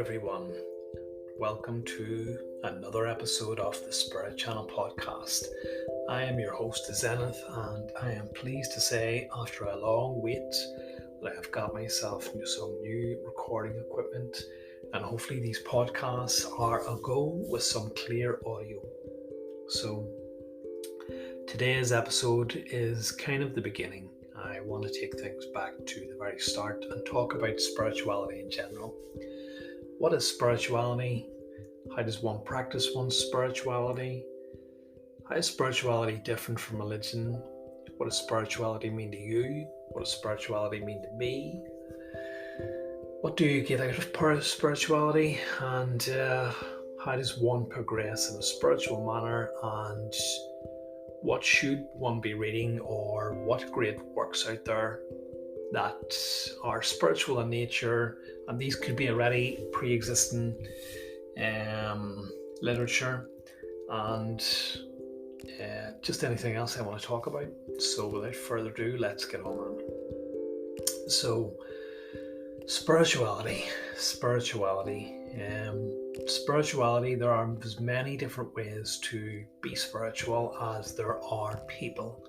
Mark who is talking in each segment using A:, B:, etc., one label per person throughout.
A: everyone. Welcome to another episode of the Spirit Channel podcast. I am your host, Zenith, and I am pleased to say, after a long wait, that I have got myself some new recording equipment, and hopefully these podcasts are a go with some clear audio. So, today's episode is kind of the beginning. I want to take things back to the very start and talk about spirituality in general. What is spirituality? How does one practice one's spirituality? How is spirituality different from religion? What does spirituality mean to you? What does spirituality mean to me? What do you get out of spirituality? And how does one progress in a spiritual manner? And what should one be reading, or what great works out there that are spiritual in nature? And these could be already pre-existing literature and just anything else I want to talk about. So without further ado, let's get on. So spirituality, there are as many different ways to be spiritual as there are people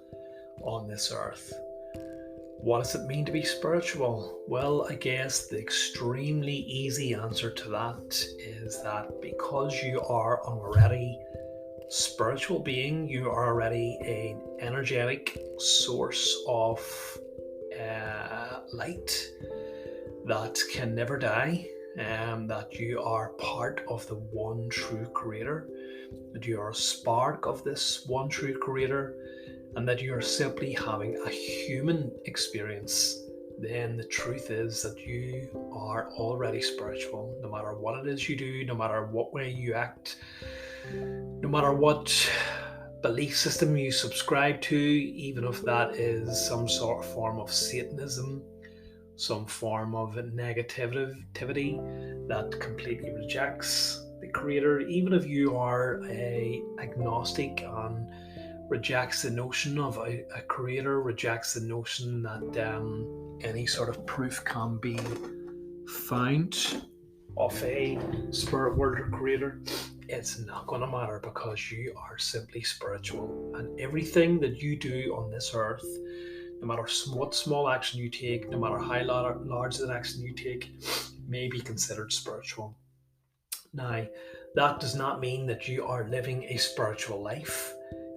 A: on this earth. What does it mean to be spiritual? Well, I guess the extremely easy answer to that is that because you are already a spiritual being, you are already an energetic source of light that can never die, that you are part of the one true creator, that you are a spark of this one true creator, and that you're simply having a human experience, then the truth is that you are already spiritual. No matter what it is you do, no matter what way you act, no matter what belief system you subscribe to, even if that is some sort of form of Satanism, some form of negativity that completely rejects the creator, even if you are agnostic and rejects the notion of a creator, rejects the notion that any sort of proof can be found of a spirit world or creator, it's not going to matter, because you are simply spiritual, and everything that you do on this earth, no matter what small action you take, no matter how large an action you take, may be considered spiritual. Now, that does not mean that you are living a spiritual life.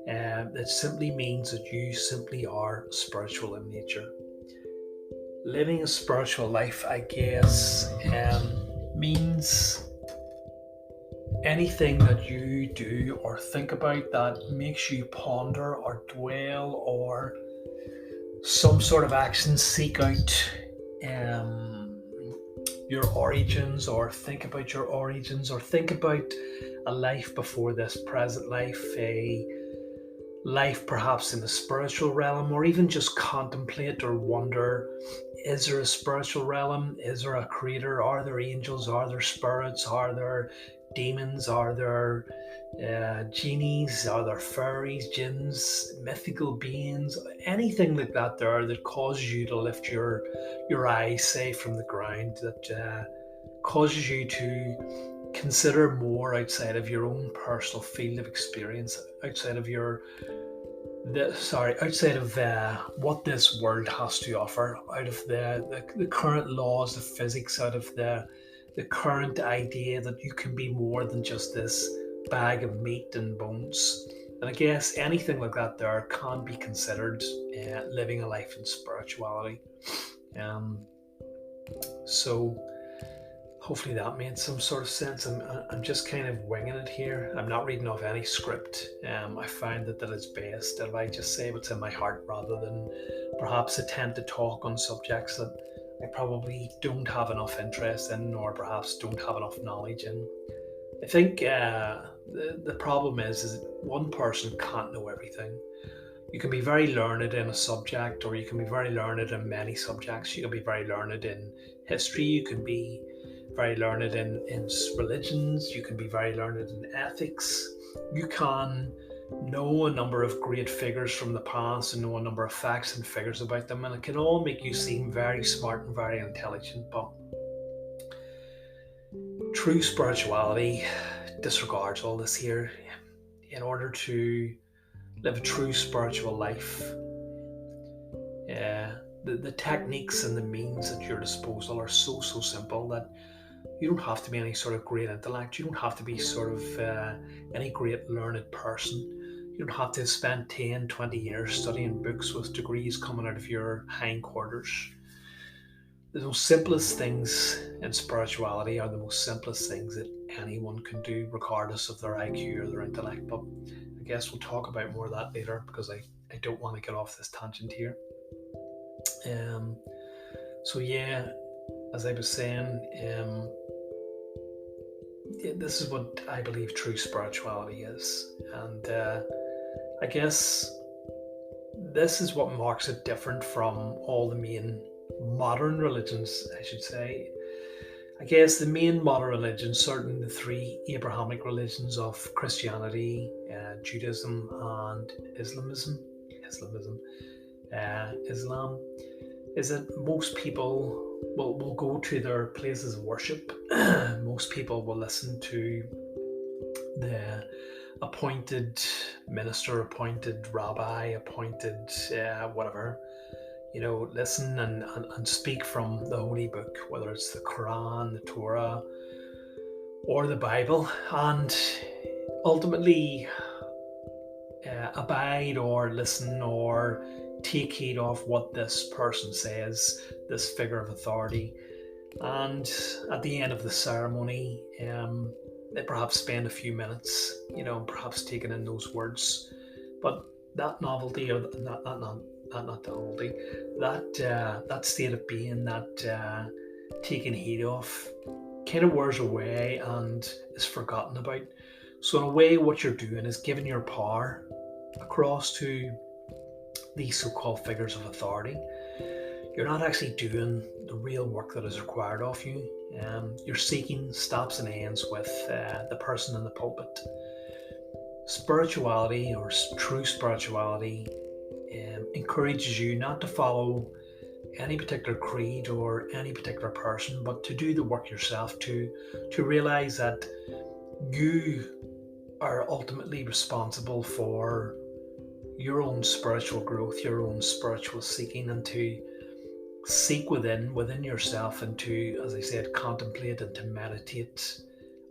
A: It simply means that you simply are spiritual in nature. Living a spiritual life, I guess, means anything that you do or think about that makes you ponder or dwell, or some sort of action seek out your origins, or think about your origins, or think about a life before this present life, a life perhaps in the spiritual realm, or even just contemplate or wonder, is there a spiritual realm? Is there a creator? Are there angels? Are there spirits? Are there demons? Are there genies? Are there fairies, jinns, mythical beings, anything like that there that causes you to lift your eyes, say, from the ground, that causes you to consider more outside of your own personal field of experience, outside of what this world has to offer, out of the current laws of physics, out of the current idea that you can be more than just this bag of meat and bones. And I guess anything like that there can be considered living a life in spirituality. So hopefully that made some sort of sense. I'm just kind of winging it here. I'm not reading off any script. I find that it's best if I just say what's in my heart, rather than perhaps attempt to talk on subjects that I probably don't have enough interest in, or perhaps don't have enough knowledge in. I think the problem is that one person can't know everything. You can be very learned in a subject, or you can be very learned in many subjects. You can be very learned in history, you can be very learned in religions, you can be very learned in ethics. You can know a number of great figures from the past and know a number of facts and figures about them, and it can all make you seem very smart and very intelligent. But true spirituality disregards all this here. In order to live a true spiritual life, the techniques and the means at your disposal are so simple that you don't have to be any sort of great intellect. You don't have to be sort of any great learned person. You don't have to have spent 10, 20 years studying books with degrees coming out of your hindquarters. The most simplest things in spirituality are the most simplest things that anyone can do, regardless of their IQ or their intellect. But I guess we'll talk about more of that later, because I don't want to get off this tangent here. So yeah, as I was saying, this is what I believe true spirituality is. And I guess this is what marks it different from all the main modern religions, I should say. I guess the main modern religions, certainly the three Abrahamic religions of Christianity, Judaism, and Islam, is that most people will go to their places of worship. Most people will listen to the appointed minister, appointed rabbi, appointed whatever, listen and speak from the holy book, whether it's the Quran, the Torah, or the Bible, and ultimately abide or listen or take heed of what this person says, this figure of authority. And at the end of the ceremony, they perhaps spend a few minutes, perhaps taking in those words. But that novelty, or not novelty, that state of being, that taking heed of, kind of wears away and is forgotten about. So in a way, what you're doing is giving your power across to these so-called figures of authority. You're not actually doing the real work that is required of you. You're seeking stops and ends with the person in the pulpit. Spirituality, or true spirituality, encourages you not to follow any particular creed or any particular person, but to do the work yourself, to realize that you are ultimately responsible for your own spiritual growth, your own spiritual seeking, and to seek within yourself, and to, as I said, contemplate and to meditate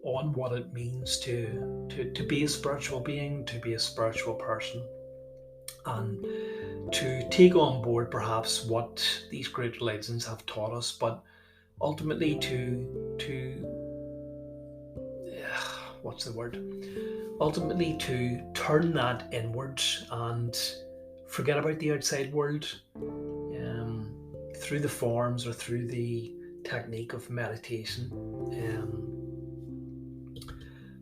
A: on what it means to be a spiritual being, to be a spiritual person, and to take on board perhaps what these great religions have taught us, but ultimately ultimately to turn that inwards and forget about the outside world, through the forms or through the technique of meditation,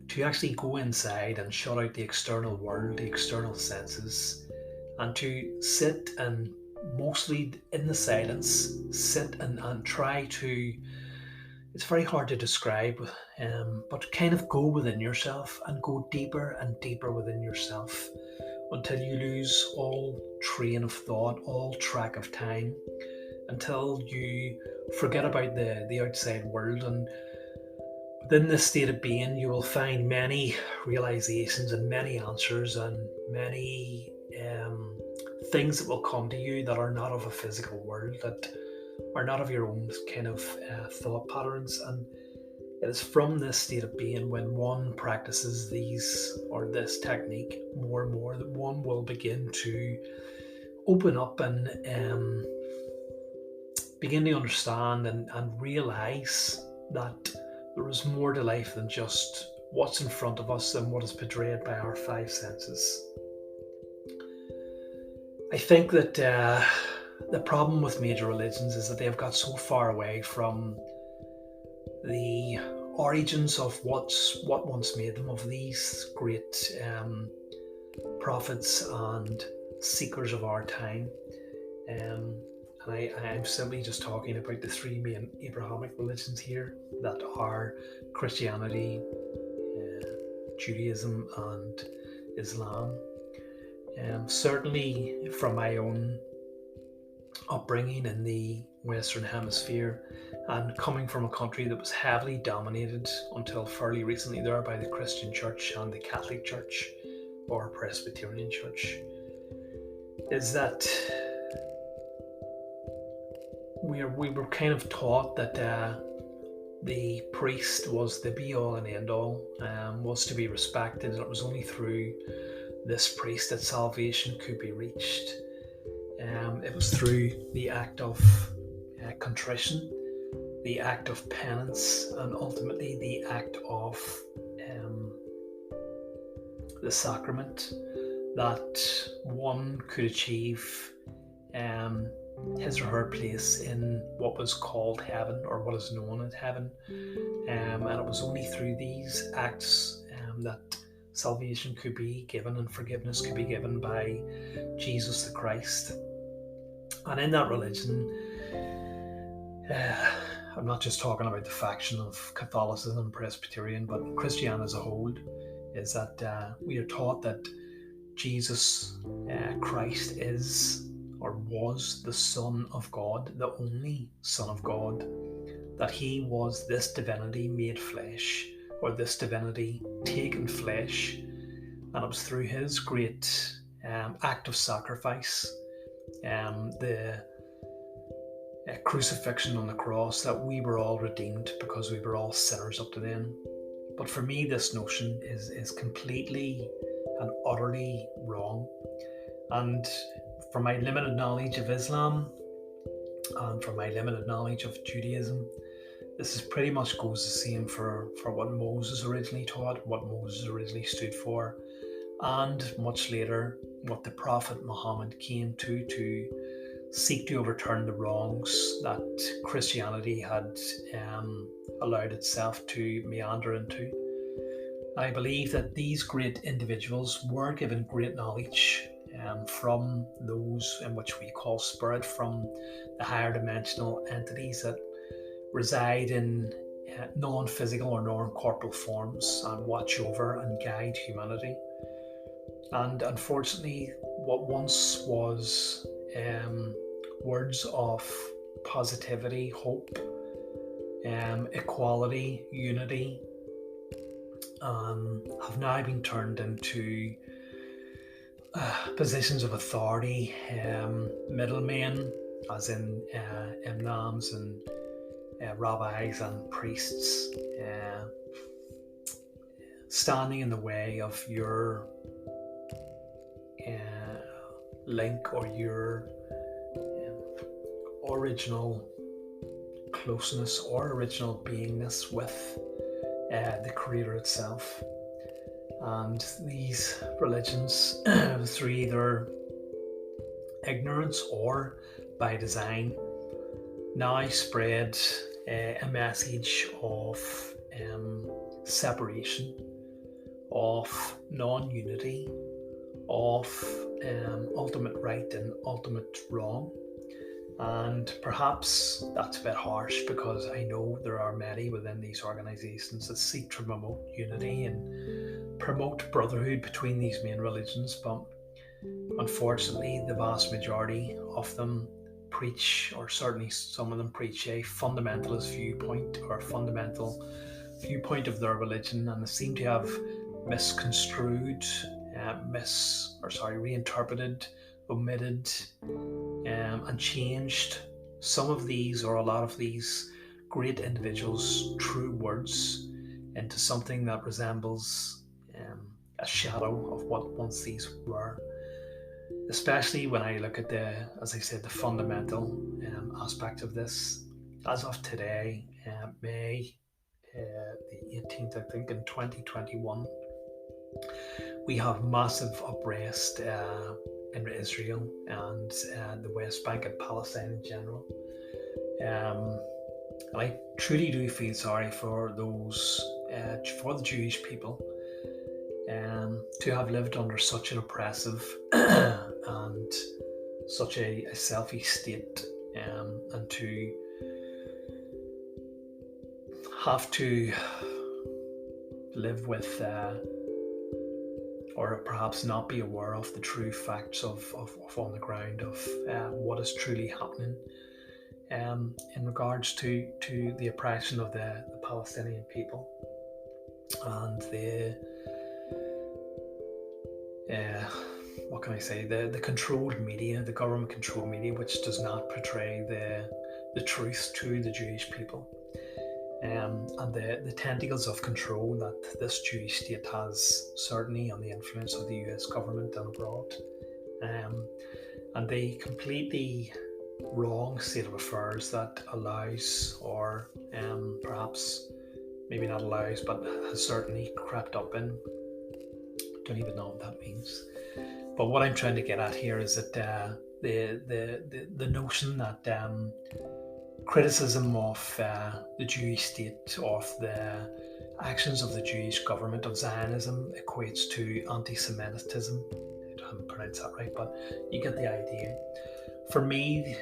A: to actually go inside and shut out the external world, the external senses, and to sit and, mostly in the silence, sit and try to, it's very hard to describe, but kind of go within yourself and go deeper and deeper within yourself until you lose all train of thought, all track of time, until you forget about the outside world. And within this state of being, you will find many realizations and many answers and many things that will come to you that are not of a physical world, that are not of your own kind of thought patterns. And it is from this state of being, when one practices these, or this technique more and more, that one will begin to open up and begin to understand and realize that there is more to life than just what's in front of us and what is portrayed by our five senses. I think that the problem with major religions is that they have got so far away from the origins of what once made them, of these great prophets and seekers of our time. And I'm simply just talking about the three main Abrahamic religions here, that are Christianity, Judaism, and Islam. Certainly from my own upbringing in the Western Hemisphere, and coming from a country that was heavily dominated until fairly recently there by the Christian Church and the Catholic Church or Presbyterian Church, is that we were kind of taught that the priest was the be all and end all, was to be respected, and it was only through this priest that salvation could be reached. It was through the act of contrition, the act of penance, and ultimately the act of the sacrament that one could achieve his or her place in what was called heaven, or what is known as heaven. And it was only through these acts that salvation could be given and forgiveness could be given by Jesus the Christ. And in that religion, I'm not just talking about the faction of Catholicism and Presbyterian, but Christianity as a whole, is that we are taught that Jesus Christ is or was the Son of God, the only Son of God, that he was this divinity made flesh, or this divinity taken flesh, and it was through his great act of sacrifice, the crucifixion on the cross, that we were all redeemed, because we were all sinners up to then. But for me, this notion is completely and utterly wrong. And from my limited knowledge of Islam and from my limited knowledge of Judaism, this is pretty much goes the same for what Moses originally taught, what Moses originally stood for, and much later what the Prophet Muhammad came to seek to overturn the wrongs that Christianity had allowed itself to meander into. I believe that these great individuals were given great knowledge from those in which we call spirit, from the higher dimensional entities that reside in non-physical or non-corporal forms and watch over and guide humanity. And unfortunately, what once was words of positivity, hope, equality, unity, have now been turned into positions of authority, middlemen, as in imams and rabbis and priests, standing in the way of your link or your original closeness or original beingness with the Creator itself. And these religions, through either ignorance or by design, now spread a message of separation, of non-unity, of ultimate right and ultimate wrong. And perhaps that's a bit harsh, because I know there are many within these organizations that seek to promote unity and promote brotherhood between these main religions, but unfortunately the vast majority of them preach, or certainly some of them preach, a fundamentalist viewpoint or fundamental viewpoint of their religion, and they seem to have misconstrued, reinterpreted, omitted, and changed some of these, or a lot of these great individuals' true words into something that resembles a shadow of what once these were. Especially when I look at as I said, the fundamental aspect of this. As of today, May the 18th, I think, in 2021, we have massive unrest in Israel and the West Bank and Palestine in general. And I truly do feel sorry for those, for the Jewish people, to have lived under such an oppressive and such a selfish state, and to have to live with or perhaps not be aware of the true facts of on the ground of what is truly happening in regards to the oppression of the Palestinian people and the what can I say, the controlled media, the government controlled media, which does not portray the truth to the Jewish people, and the tentacles of control that this Jewish state has, certainly on the influence of the US government and abroad, and the completely wrong state of affairs that allows, or perhaps maybe not allows, but has certainly crept up in. Don't even know what that means. But what I'm trying to get at here is that the notion that criticism of the Jewish state, of the actions of the Jewish government, of Zionism, equates to anti-Semitism. I haven't pronounced that right, but you get the idea. For me,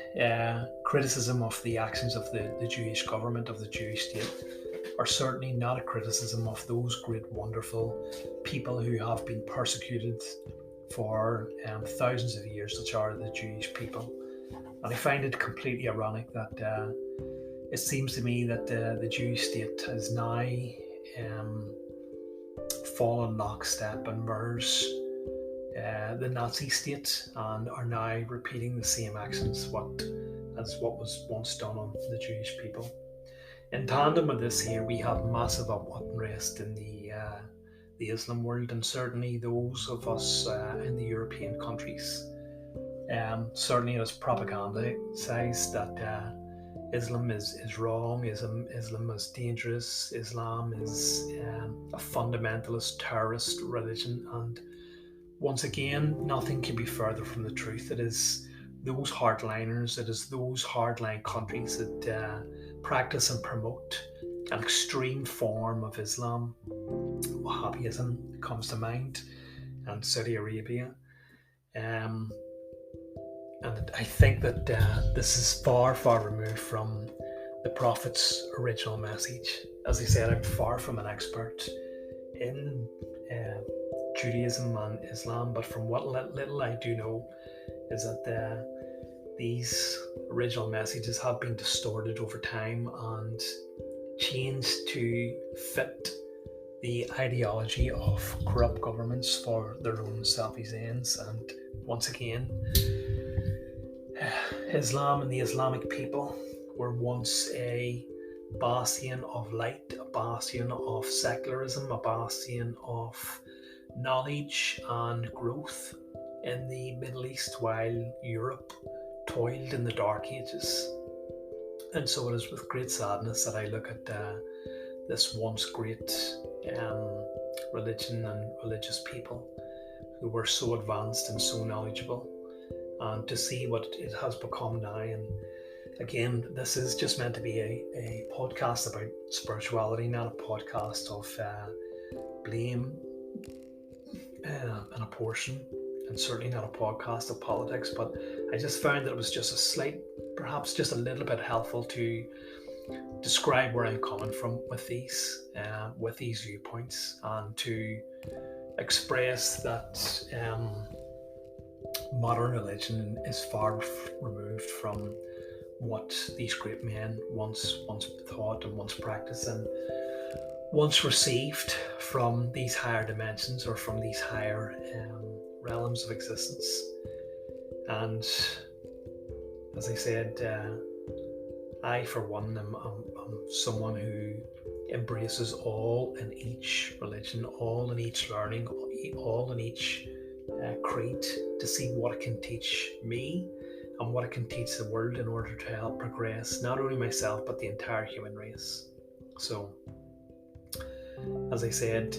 A: criticism of the actions of the Jewish government, of the Jewish state, are certainly not a criticism of those great, wonderful people who have been persecuted for thousands of years, which are the Jewish people. And I find it completely ironic that it seems to me that the Jewish state has now fallen lockstep and mirrors the Nazi state, and are now repeating the same actions as what was once done on the Jewish people. In tandem with this here, we have massive unrest in the Islam world, and certainly those of us in the European countries. Certainly it is propagandized that Islam is wrong, Islam is dangerous, Islam is a fundamentalist terrorist religion, and once again, nothing can be further from the truth. It is those hardliners, it is those hardline countries that practice and promote an extreme form of Islam. Wahhabism comes to mind, and Saudi Arabia. And I think that this is far, far removed from the Prophet's original message. As I said, I'm far from an expert in Judaism and Islam, but from what little I do know is that these original messages have been distorted over time and changed to fit the ideology of corrupt governments for their own selfish ends. And once again, Islam and the Islamic people were once a bastion of light, a bastion of secularism, a bastion of knowledge and growth in the Middle East, while Europe toiled in the Dark Ages. And so it is with great sadness that I look at this once great religion and religious people who were so advanced and so knowledgeable, and to see what it has become now. And again, this is just meant to be a podcast about spirituality, not a podcast of blame and apportion, and certainly not a podcast of politics. But I just found that it was just a slight, perhaps just a little bit helpful to describe where I'm coming from with these viewpoints, and to express that modern religion is far removed from what these great men once thought and once practiced and once received from these higher dimensions, or from these higher realms of existence. And as I said, I for one am someone who embraces all in each religion, all in each learning, all in each creed, to see what it can teach me and what it can teach the world in order to help progress not only myself but the entire human race. So, as I said,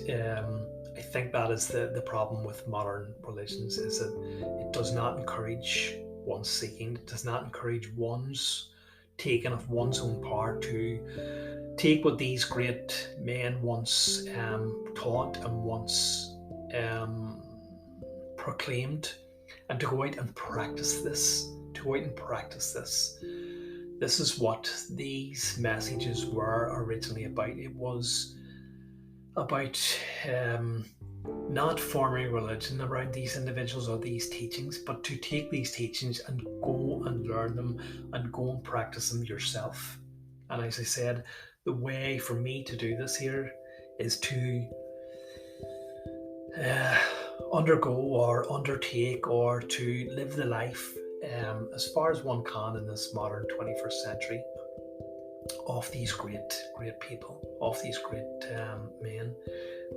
A: I think that is the problem with modern religions, is that it does not encourage one's seeking, it does not encourage one's taking of one's own power to take what these great men once taught and once proclaimed, and to go out and practice this. This is what these messages were originally about. It was about not forming religion around these individuals or these teachings, but to take these teachings and go and learn them and go and practice them yourself. And as I said, the way for me to do this here is to undergo or undertake or to live the life as far as one can in this modern 21st century of these great people, of these great men.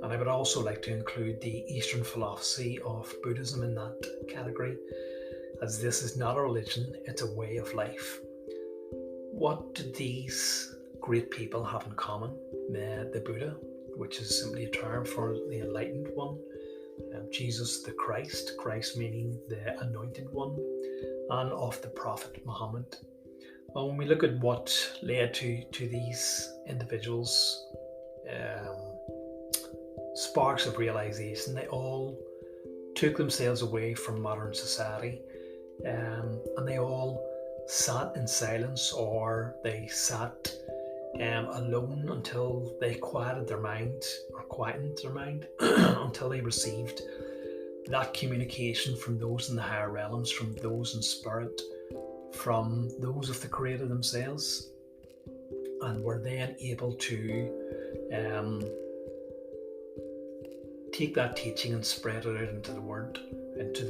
A: And I would also like to include the Eastern philosophy of Buddhism in that category, as this is not a religion, it's a way of life. What do these great people have in common? The Buddha, which is simply a term for the enlightened one, Jesus the Christ, Christ meaning the anointed one, and of the Prophet Muhammad. Well, when we look at what led to these individuals' sparks of realization, they all took themselves away from modern society, and they all sat in silence, or they sat alone until they quieted their mind until they received that communication from those in the higher realms, from those in spirit, from those of the Creator themselves, and were then able to take that teaching and spread it out into the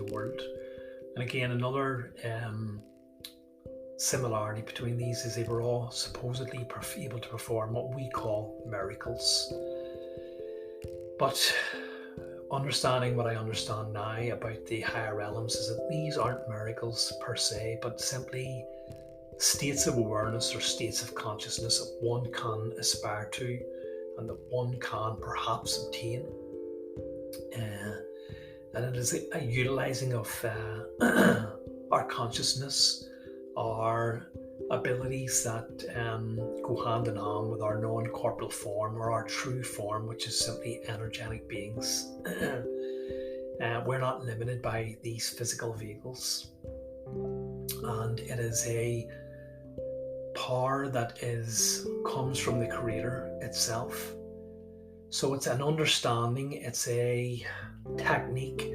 A: world. And again, another similarity between these is they were all supposedly able to perform what we call miracles. But understanding what I understand now about the higher realms is that these aren't miracles per se, but simply states of awareness or states of consciousness that one can aspire to and that one can perhaps obtain. And it is a utilizing of our consciousness, our abilities that go hand in hand with our non-corporeal form, or our true form, which is simply energetic beings. We're not limited by these physical vehicles, and it is a power that comes from the Creator itself. So it's an understanding, it's a technique,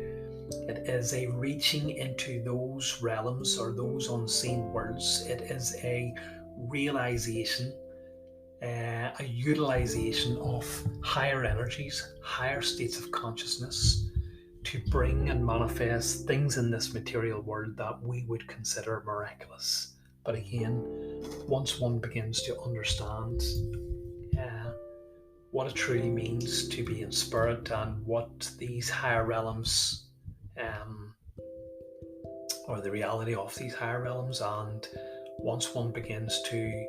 A: it is a reaching into those realms or those unseen worlds. It is a realization, a utilization of higher energies, higher states of consciousness to bring and manifest things in this material world that we would consider miraculous. But again, once one begins to understand what it truly means to be in spirit and what these higher realms or the reality of these higher realms, and once one begins to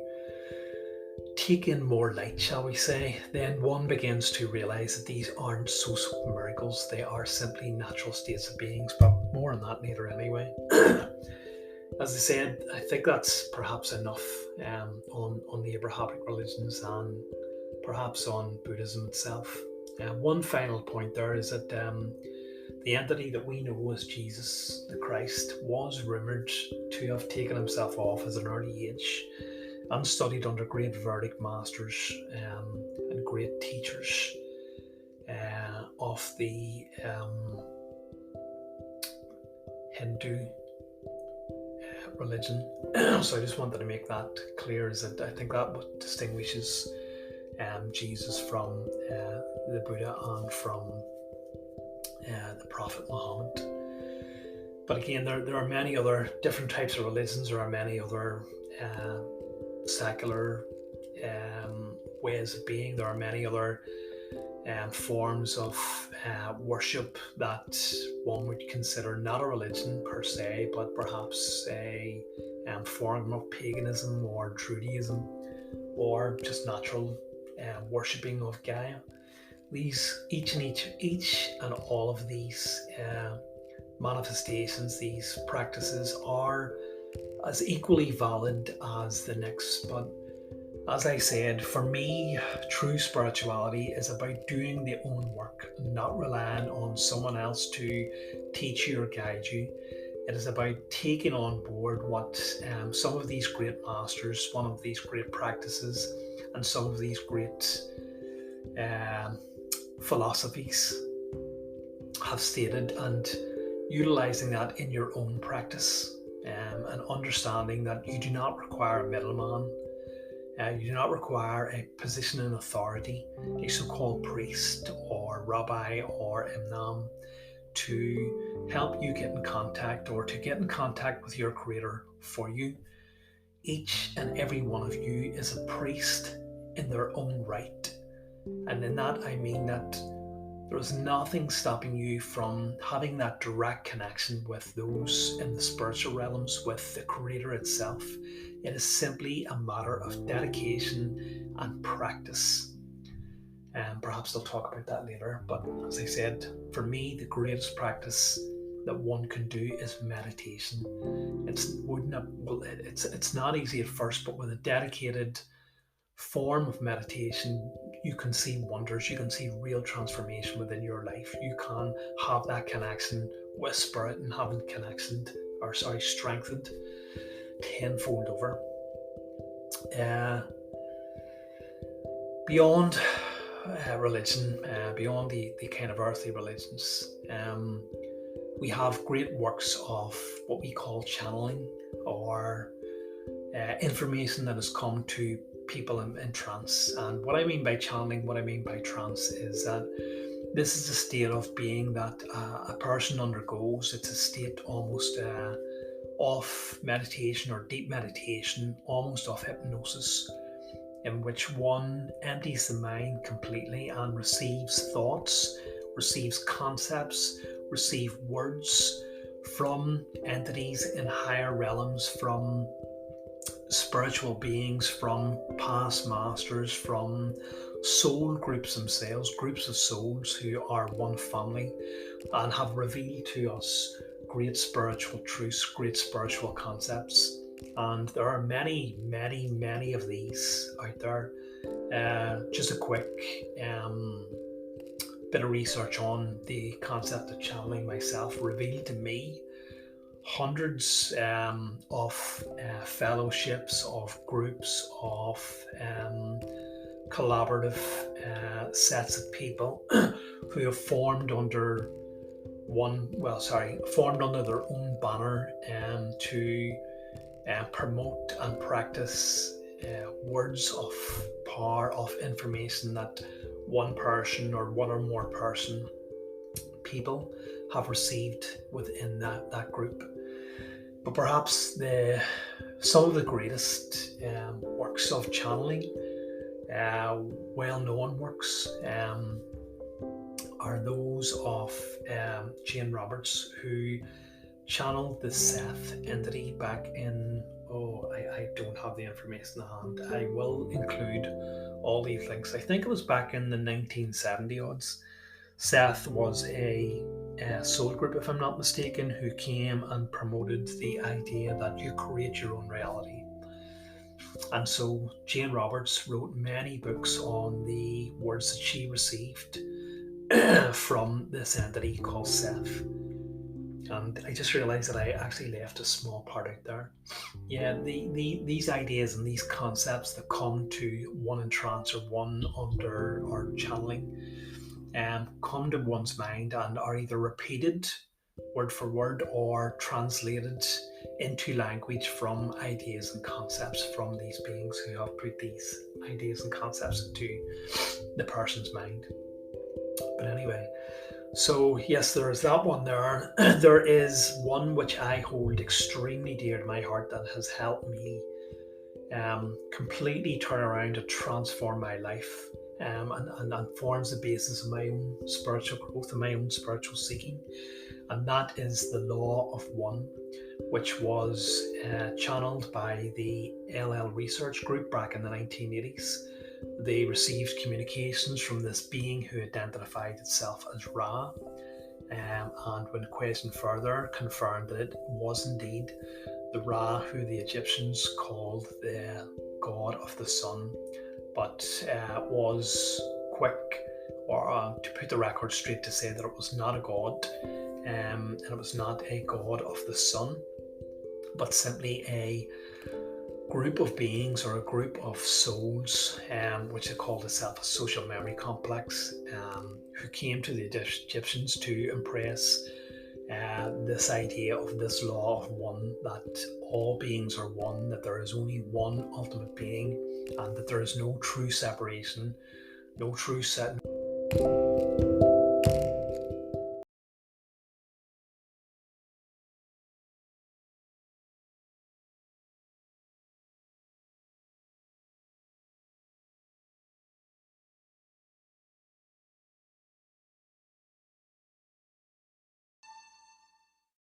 A: take in more light, shall we say, then one begins to realize that these aren't so miracles, they are simply natural states of beings. But more on that later anyway. As I said, I think that's perhaps enough on the Abrahamic religions and perhaps on Buddhism itself. One final point there is that the entity that we know as Jesus the Christ was rumoured to have taken himself off at an early age and studied under great Vedic masters and great teachers of the Hindu religion. So I just wanted to make that clear, is that I think that what distinguishes Jesus from the Buddha and from the Prophet Muhammad. But again, there are many other different types of religions. There are many other secular ways of being. There are many other forms of worship that one would consider not a religion per se, but perhaps a form of paganism or Judaism, or just natural worshipping of Gaia. Each and all of these manifestations, these practices, are as equally valid as the next. But as I said, for me, true spirituality is about doing the own work, not relying on someone else to teach you or guide you. It is about taking on board what some of these great masters, one of these great practices, and some of these great philosophies have stated, and utilizing that in your own practice, and understanding that you do not require a middleman. You do not require a position in authority, a so-called priest or rabbi or imam, to help you get in contact, or to get in contact with your Creator for you. Each and every one of you is a priest in their own right. And in that, I mean that there is nothing stopping you from having that direct connection with those in the spiritual realms, with the Creator itself. It is simply a matter of dedication and practice. And perhaps I'll talk about that later. But as I said, for me, the greatest practice that one can do is meditation. It's not easy at first, but with a dedicated form of meditation, you can see wonders. You can see real transformation within your life. You can have that connection with spirit, and having strengthened tenfold over. Beyond religion, beyond the kind of earthly religions, we have great works of what we call channeling, or information that has come to people in trance. And what I mean by channeling, what I mean by trance, is that this is a state of being that a person undergoes. It's a state almost of meditation, or deep meditation, almost of hypnosis, in which one empties the mind completely and receives thoughts, receives concepts, receives words from entities in higher realms, from spiritual beings, from past masters, from soul groups themselves, groups of souls who are one family, and have revealed to us great spiritual truths, great spiritual concepts. And there are many, many, many of these out there. Just a quick bit of research on the concept of channeling myself revealed to me hundreds of fellowships, of groups, of collaborative sets of people who have formed under their own banner to promote and practice words of power, of information that one person or one or more people have received within that group. But perhaps some of the greatest works of channeling, well-known works, are those of Jane Roberts, who channeled the Seth entity back in, I don't have the information at hand. I will include all these links. I think it was back in the 1970 odds. Seth was a soul group, if I'm not mistaken, who came and promoted the idea that you create your own reality. And so Jane Roberts wrote many books on the words that she received from this entity called Seth. And I just realized that I actually left a small part out there. Yeah, these ideas and these concepts that come to one in trance, or one under, or channeling, come to one's mind and are either repeated word for word or translated into language from ideas and concepts from these beings who have put these ideas and concepts into the person's mind. But anyway, so yes, there is that one there. There is one which I hold extremely dear to my heart that has helped me completely turn around and transform my life, and forms the basis of my own spiritual growth and my own spiritual seeking. And that is the Law of One, which was channeled by the LL Research Group back in the 1980s. They received communications from this being who identified itself as Ra, and when questioned further, confirmed that it was indeed the Ra who the Egyptians called the god of the sun, but was quick, or to put the record straight, to say that it was not a god, and it was not a god of the sun, but simply a group of beings or a group of souls, which they called itself a social memory complex, who came to the Egyptians to impress this idea of this law of one, that all beings are one, that there is only one ultimate being, and that there is no true separation, no true set.